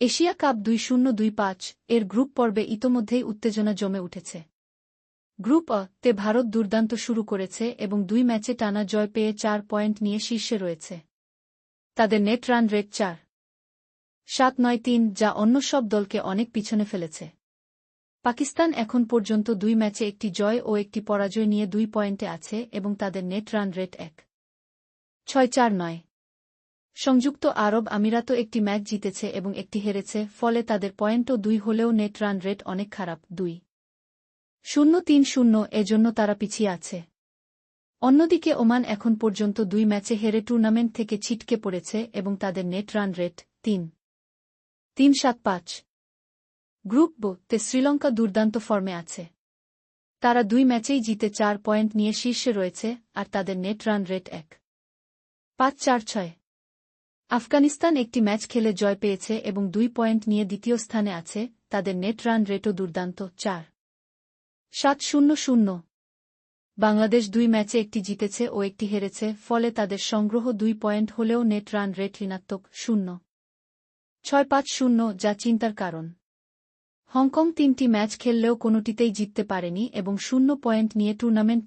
Asia cup 2025 এর group পর্বে ইতোমধ্যেই উত্তেজনা জমে উঠেছে। গ্রুপ তে ভারত দুর্দান্ত শুরু করেছে এবং 2 ম্যাচে টানা জয় পেয়ে 4 পয়েন্ট নিয়ে শীর্ষে রয়েছে। তাদের নেট রান রেট 4.793, যা অন্য সব দলকে অনেক পিছনে ফেলেছে। পাকিস্তান এখন পর্যন্ত 2 ম্যাচে একটি জয় ও একটি পরাজয় নিয়ে 2 পয়েন্টে আছে এবং তাদের নেট রান রেট 1.649। সংযুক্ত আরব আমিরাতও একটি ম্যাচ জিতেছে এবং একটি হেরেছে, ফলে তাদের পয়েন্টও 2 হলেও নেট রান রেট অনেক খারাপ, 2.030, এজন্য তারা পিছিয়ে আছে। অন্যদিকে ওমান এখন পর্যন্ত 2 ম্যাচে হেরে টুর্নামেন্ট থেকে ছিটকে পড়েছে এবং তাদের নেট রান রেট 3.375। গ্রুপ তে শ্রীলঙ্কা দুর্দান্ত ফর্মে আছে। তারা 2 ম্যাচেই জিতে 4 পয়েন্ট নিয়ে শীর্ষে রয়েছে আর তাদের নেট রান রেট 1.546। আফগানিস্তান একটি ম্যাচ খেলে জয় পেয়েছে এবং 2 পয়েন্ট নিয়ে দ্বিতীয় স্থানে আছে, তাদের নেট রান রেটও দুর্দান্ত, 4.700। বাংলাদেশ 2 ম্যাচে একটি জিতেছে ও একটি হেরেছে, ফলে তাদের সংগ্রহ 2 পয়েন্ট হলেও নেট রান রেট ঋণাত্মক 0.650, যা চিন্তার কারণ। হংকং 3টি ম্যাচ খেললেও কোনোটিতেই জিততে পারেনি এবং 0 পয়েন্ট নিয়ে টুর্নামেন্ট